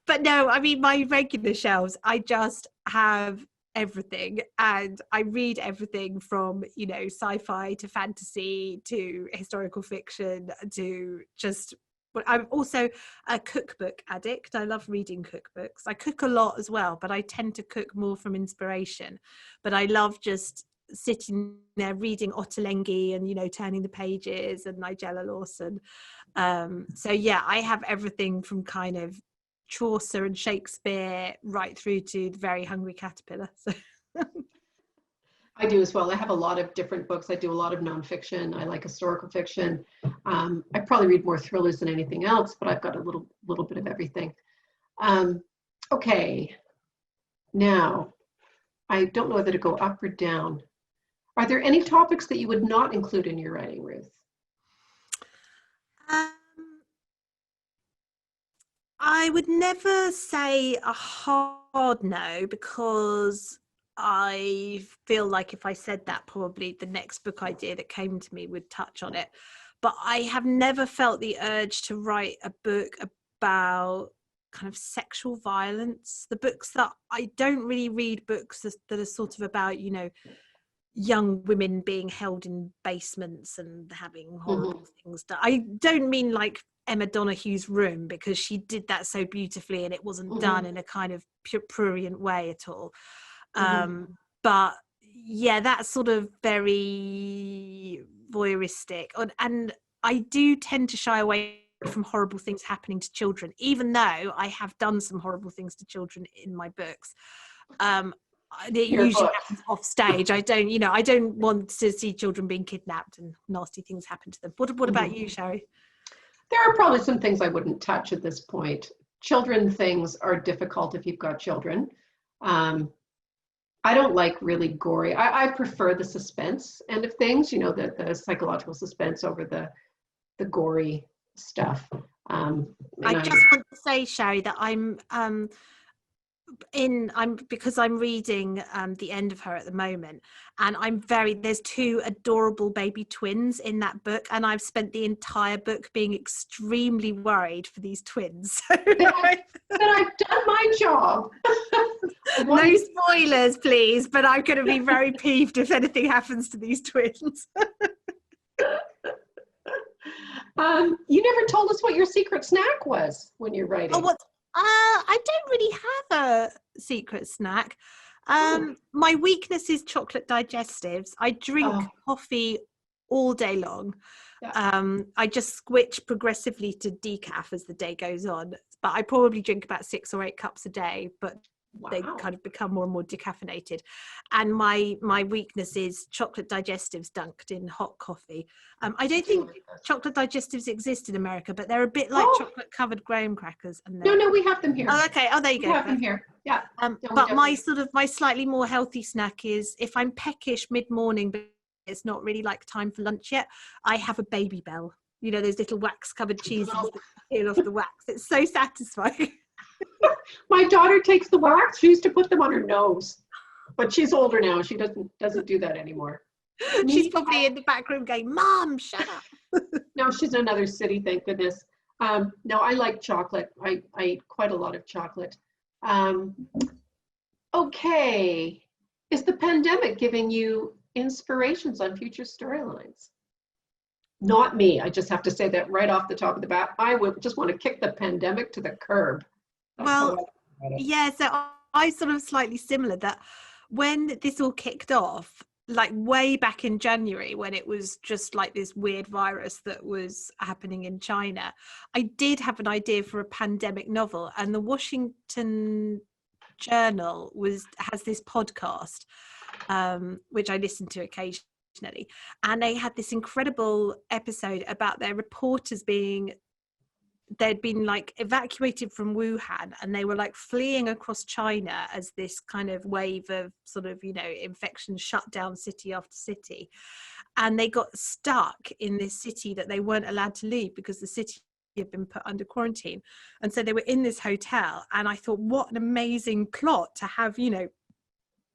But no, I mean, my regular shelves, I just have everything, and I read everything from, sci-fi to fantasy to historical fiction to just, but I'm also a cookbook addict. I love reading cookbooks. I cook a lot as well, but I tend to cook more from inspiration. But I love just sitting there reading Ottolenghi and, turning the pages, and Nigella Lawson. So yeah, I have everything from kind of Chaucer and Shakespeare right through to The Very Hungry Caterpillar. So. I do as well. I have a lot of different books. I do a lot of nonfiction. I like historical fiction. I probably read more thrillers than anything else, but I've got a little bit of everything. Okay, now I don't know whether to go up or down. Are there any topics that you would not include in your writing, Ruth? I would never say a hard no, because I feel like if I said that, probably the next book idea that came to me would touch on it. But I have never felt the urge to write a book about kind of sexual violence. The books that I don't really read books that are sort of about, young women being held in basements and having horrible things done. I don't mean like Emma Donohue's Room, because she did that so beautifully and it wasn't done in a kind of prurient way at all. But yeah, that's sort of very voyeuristic, and I do tend to shy away from horrible things happening to children, even though I have done some horrible things to children in my books. It usually happens off stage. I don't want to see children being kidnapped and nasty things happen to them. What about you, Shari? There are probably some things I wouldn't touch at this point. Children things are difficult if you've got children. I don't like really gory. I prefer the suspense end of things, the psychological suspense over the gory stuff. I just want to say, Shari, that because I'm reading The End of Her at the moment, and there's two adorable baby twins in that book, and I've spent the entire book being extremely worried for these twins. Then I've done my job. No spoilers, please, but I'm going to be very peeved if anything happens to these twins. You never told us what your secret snack was when you're writing. Oh, what? I don't really have a secret snack. My weakness is chocolate digestives. I drink coffee all day long. Yeah. I just switch progressively to decaf as the day goes on, but I probably drink about 6 or 8 cups a day, but they kind of become more and more decaffeinated. And my weakness is chocolate digestives dunked in hot coffee. I don't think chocolate digestives exist in America, but they're a bit like chocolate covered graham crackers. And no, we have them here. Oh, okay. Oh, there you go. We have them here. Yeah. But my slightly more healthy snack is, if I'm peckish mid-morning, but it's not really like time for lunch yet, I have a Baby Bell. You know, those little wax covered cheeses that peel off the wax. It's so satisfying. My daughter takes the wax. She used to put them on her nose, but she's older now. She doesn't do that anymore. She's probably in the back room going, "Mom, shut up." No, she's in another city, thank goodness. No, I like chocolate. I eat quite a lot of chocolate. Okay, is the pandemic giving you inspirations on future storylines? Not me. I just have to say that right off the top of the bat. I would just want to kick the pandemic to the curb. Well, yeah, so I sort of slightly similar, that when this all kicked off, like way back in January, when it was just like this weird virus that was happening in China, I did have an idea for a pandemic novel, and the Washington Journal has this podcast, which I listen to occasionally, and they had this incredible episode about their reporters they'd been like evacuated from Wuhan, and they were like fleeing across China as this kind of wave of sort of, you know, infection shut down city after city, and they got stuck in this city that they weren't allowed to leave because the city had been put under quarantine. And so they were in this hotel, and I thought, what an amazing plot to have, you know,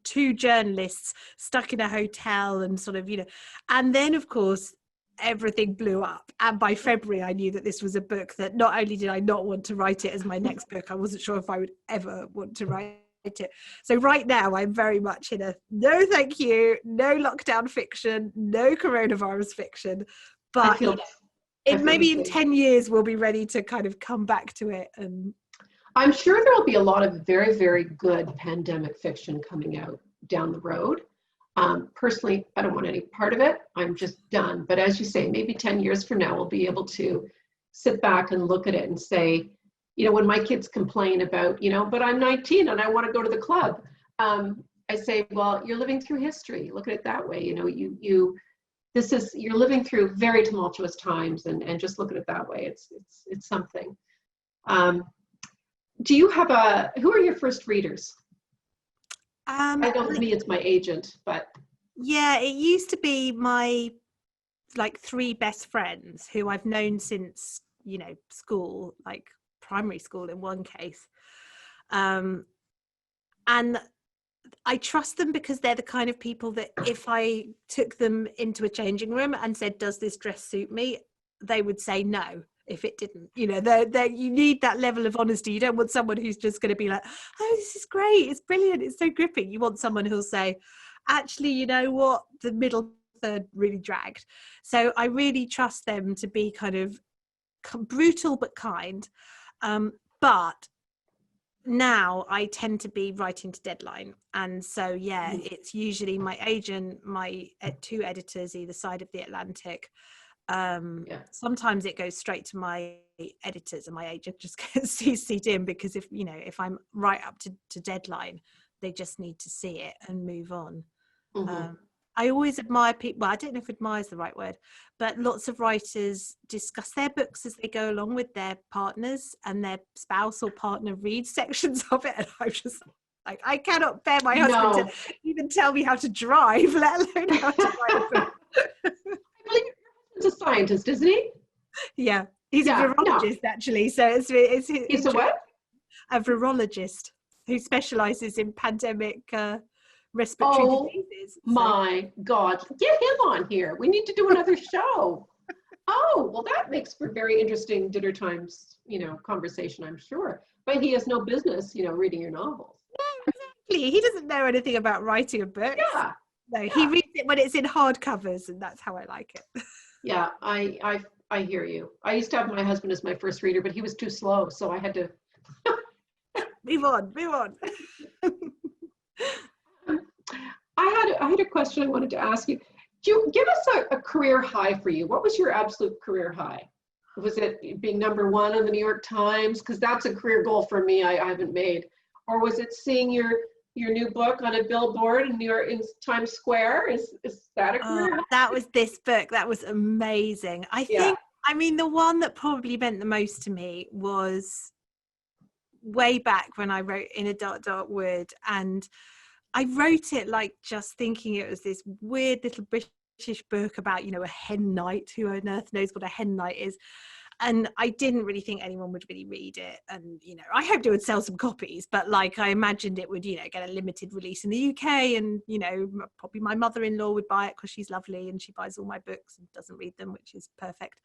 2 journalists stuck in a hotel and sort of, you know. And then of course everything blew up, and by February I knew that this was a book that not only did I not want to write it as my next book, I wasn't sure if I would ever want to write it. So right now I'm very much in a no thank you, no lockdown fiction, no coronavirus fiction, but maybe in 10 years we'll be ready to kind of come back to it. And I'm sure there'll be a lot of very, very good pandemic fiction coming out down the road. Personally, I don't want any part of it. I'm just done. But as you say, maybe 10 years from now, we'll be able to sit back and look at it and say, you know, when my kids complain about, you know, but I'm 19 and I want to go to the club. I say, well, you're living through history. Look at it that way. You know, you're living through very tumultuous times, and just look at it that way. It's something. Do you have who are your first readers? I know for me it's my agent, but yeah, it used to be my like 3 best friends who I've known since, you know, school, like primary school in one case, and I trust them because they're the kind of people that if I took them into a changing room and said, does this dress suit me, they would say no if it didn't. You know, you need that level of honesty. You don't want someone who's just going to be like, oh, this is great, it's brilliant, it's so gripping. You want someone who'll say, actually, you know what, the middle third really dragged. So I really trust them to be kind of brutal but kind. But now I tend to be writing to deadline, and so yeah, it's usually my agent, my 2 editors either side of the Atlantic. Sometimes it goes straight to my editors, and my agent just gets CC'd in, because if I'm right up to deadline, they just need to see it and move on. I always admire people, well, I don't know if admire is the right word, but lots of writers discuss their books as they go along with their partners, and their spouse or partner reads sections of it, and I'm just like, I cannot bear my husband to even tell me how to drive, let alone how to write a book. He's a scientist, isn't he? Yeah, he's a virologist actually. So it's he's a what? A virologist who specialises in pandemic respiratory diseases. So. My God, get him on here. We need to do another show. Oh, well, that makes for very interesting dinner times, you know, conversation, I'm sure. But he has no business, you know, reading your novels. Yeah, exactly. He doesn't know anything about writing a book. Yeah. No, he reads it when it's in hardcovers, and that's how I like it. Yeah, I I hear you. I used to have my husband as my first reader, but he was too slow, so I had to move on. I had a question I wanted to ask you. Do you give us a career high for you? What was your absolute career high? Was it being number one on the New York Times? Because that's a career goal for me I haven't made. Or was it seeing your new book on a billboard in New York in Times Square? Is that a career high? That was this book. That was amazing. I think, I mean, the one that probably meant the most to me was way back when I wrote In a Dark, Dark Wood. And I wrote it like just thinking it was this weird little British book about, you know, a hen knight. Who on earth knows what a hen knight is? And I didn't really think anyone would really read it. And, you know, I hoped it would sell some copies, but like I imagined it would, you know, get a limited release in the UK. And, you know, probably my mother-in-law would buy it because she's lovely and she buys all my books and doesn't read them, which is perfect.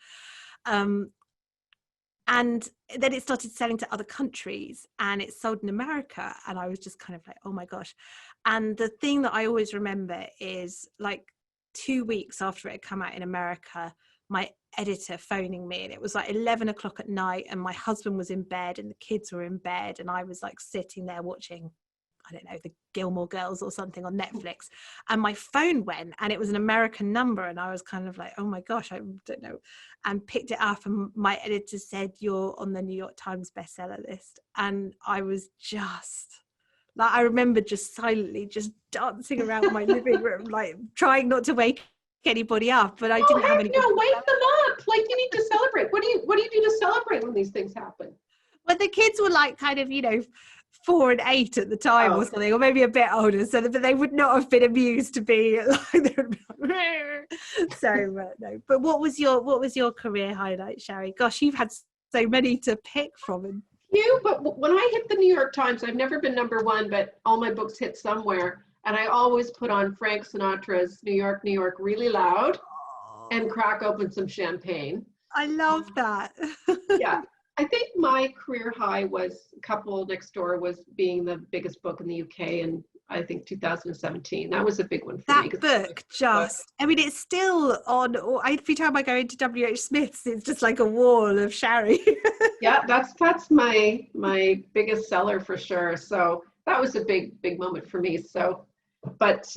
And then it started selling to other countries and it sold in America. And I was just kind of like, oh my gosh. And the thing that I always remember is like 2 weeks after it had come out in America, my editor phoning me, and it was like 11 o'clock at night and my husband was in bed and the kids were in bed and I was like sitting there watching, I don't know, the Gilmore Girls or something on Netflix, and my phone went and it was an American number and I was kind of like, oh my gosh, I don't know, and picked it up and my editor said, you're on the New York Times bestseller list. And I was just like, I remember just silently just dancing around my living room, like trying not to wake anybody up, but I didn't have any. No, wake them up. Like, you need to celebrate. What do you do to celebrate when these things happen? Well, the kids were like kind of, you know, 4 and 8 at the time or something, or maybe a bit older, so that, but they would not have been amused to be like, so no. But what was your career highlight, Shari? Gosh, you've had so many to pick from. And but when I hit the New York Times, I've never been number one, but all my books hit somewhere. And I always put on Frank Sinatra's New York, New York really loud and crack open some champagne. I love that. Yeah. I think my career high was Couple Next Door was being the biggest book in the UK in, I think, 2017. That was a big one for me. That book just, I mean, it's still on, every time I go into WH Smith's, it's just like a wall of Shari. Yeah, that's my biggest seller for sure. So that was a big moment for me. So, but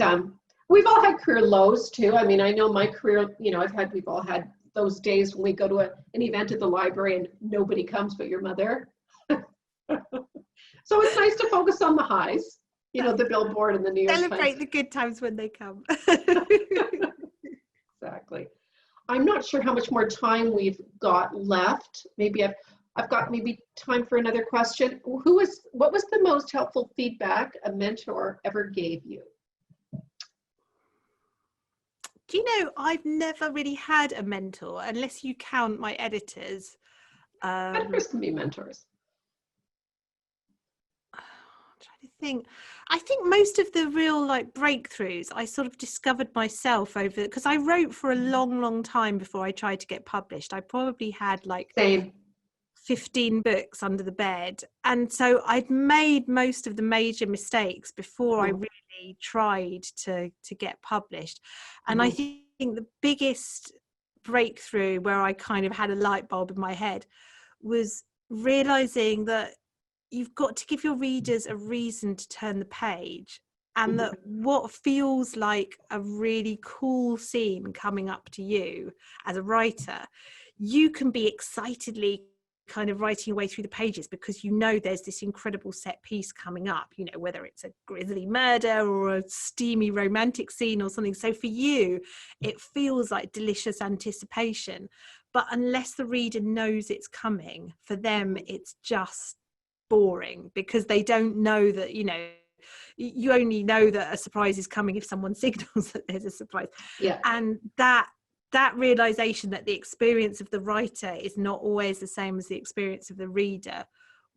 we've all had career lows too. I mean, I know my career, you know, we've all had those days when we go to an event at the library and nobody comes but your mother. So it's nice to focus on the highs, you know, the billboard and the New York Times. Celebrate the good times when they come. Exactly. I'm not sure how much more time we've got left. Maybe I've got maybe time for another question. What was the most helpful feedback a mentor ever gave you? Do you know, I've never really had a mentor, unless you count my editors. Editors can be mentors. I'm trying to think. I think most of the real like breakthroughs I sort of discovered myself over, because I wrote for a long time before I tried to get published. I probably had like Same. 15 books under the bed, and so I'd made most of the major mistakes before I really tried to get published. And I think the biggest breakthrough where I kind of had a light bulb in my head was realizing that you've got to give your readers a reason to turn the page, and that what feels like a really cool scene coming up to you as a writer, you can be excitedly kind of writing your way through the pages because you know there's this incredible set piece coming up, you know, whether it's a grisly murder or a steamy romantic scene or something. So for you, it feels like delicious anticipation. But unless the reader knows it's coming, for them, it's just boring because they don't know that, you know, you only know that a surprise is coming if someone signals that there's a surprise. Yeah. And that realization that the experience of the writer is not always the same as the experience of the reader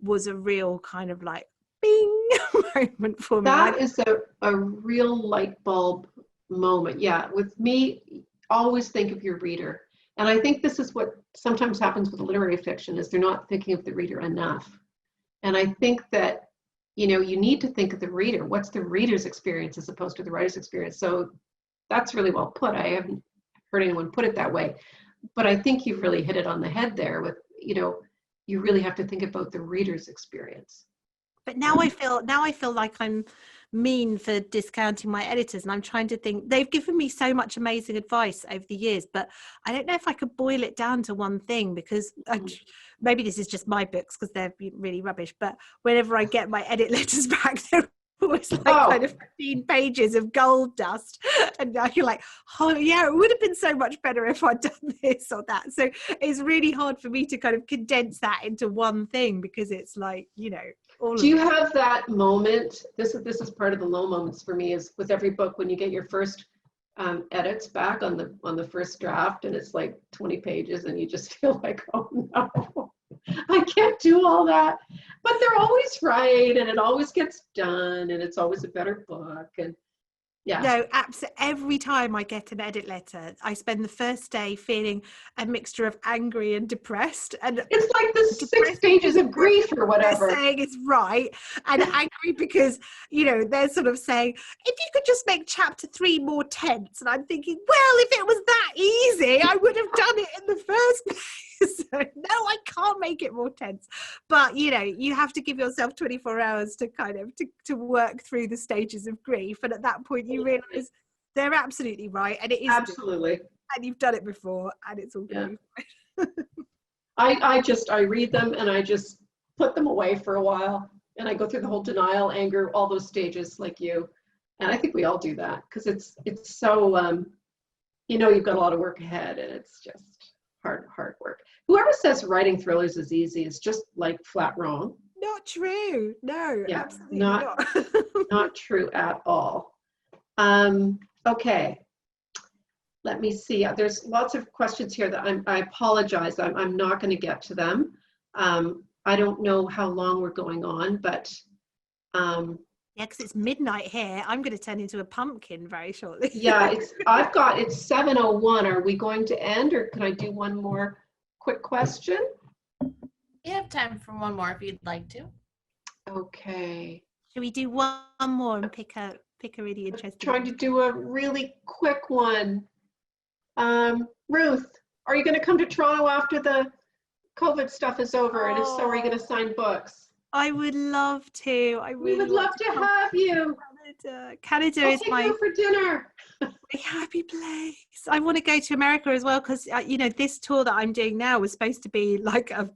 was a real kind of like bing moment for me. That is a real light bulb moment. Yeah, with me, always think of your reader. And I think this is what sometimes happens with literary fiction, is they're not thinking of the reader enough. And I think that, you know, you need to think of the reader. What's the reader's experience as opposed to the writer's experience? So that's really well put. I haven't heard anyone put it that way. but I think you really hit it on the head there with, you really have to think about the reader's experience. But now I feel like I'm mean for discounting my editors, and I'm trying to think, they've given me so much amazing advice over the years, but I don't know if I could boil it down to one thing, because maybe this is just my books because they're really rubbish, but whenever I get my edit letters back, they're always like kind of 15 pages of gold dust, and you're like, oh yeah, it would have been so much better if I'd done this or that. So it's really hard for me to kind of condense that into one thing, because it's like, do you have that moment? This is part of the low moments for me, is with every book when you get your first edits back on the first draft, and it's like 20 pages, and you just feel like, oh no, I can't do all that. But they're always right, and it always gets done, and it's always a better book. And yeah. No, absolutely. Every time I get an edit letter, I spend the first day feeling a mixture of angry and depressed. And it's like the 6 stages of grief or whatever. They're saying is right, and angry because, they're sort of saying, if you could just make chapter 3 more tense. And I'm thinking, well, if it was that easy, I would have done it in the first place. So no, I can't make it more tense. But you have to give yourself 24 hours to kind of to work through the stages of grief, and at that point you realize they're absolutely right, and it is absolutely, and you've done it before, and it's all good. I read them and I just put them away for a while, and I go through the whole denial, anger, all those stages like you, and I think we all do that, because it's so you've got a lot of work ahead, and it's just hard work. Whoever says writing thrillers is easy is just like flat wrong. Not true. No, yeah, absolutely not not true at all. Okay, let me see. There's lots of questions here that I apologize, I'm not going to get to them. I don't know how long we're going on, but yeah, because it's midnight here. I'm going to turn into a pumpkin very shortly. Yeah, it's 7:01. Are we going to end, or can I do one more quick question? You have time for one more if you'd like to. Okay. Should we do one more and pick a really interesting I'm trying to do a really quick one. Ruth, are you going to come to Toronto after the COVID stuff is over? And if so, are you going to sign books? I would love to. We would love to have you. Canada I'll is take my you for dinner. happy place. I want to go to America as well, because this tour that I'm doing now was supposed to be like a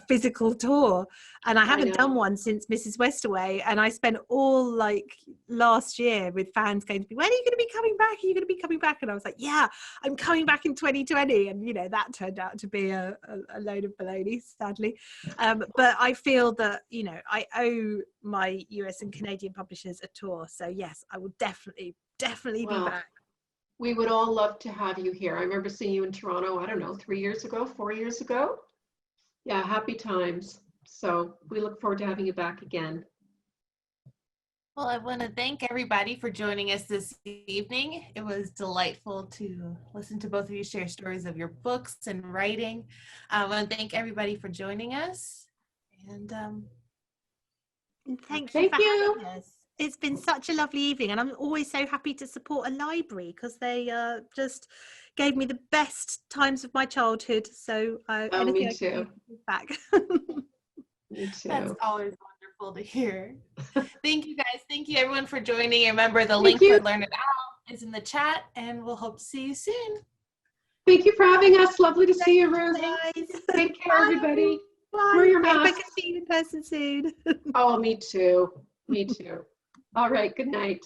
physical tour, and I haven't done one since Mrs. Westaway, and I spent all like last year with fans going to me, when are you going to be coming back? Are you going to be coming back? And I was like, yeah, I'm coming back in 2020, and that turned out to be a load of baloney, sadly. But I feel that I owe my US and Canadian publishers a tour, so yes, I will definitely be back. We would all love to have you here. I remember seeing you in Toronto, I don't know, 4 years ago. Yeah, happy times. So we look forward to having you back again. Well, I want to thank everybody for joining us this evening. It was delightful to listen to both of you share stories of your books and writing. I want to thank everybody for joining us. And thank you for having us. It's been such a lovely evening, and I'm always so happy to support a library, because they just gave me the best times of my childhood. So me too. Back. Me too. That's always wonderful to hear. Thank you guys. Thank you everyone for joining. Remember, the link for Learn It Out is in the chat, and we'll hope to see you soon. Thank you for having us. Lovely to see you, Ruth. Take care, everybody. Bye. Wear your I hope I mask. can see you in person soon. Oh, me too. Me too. All right. Good night.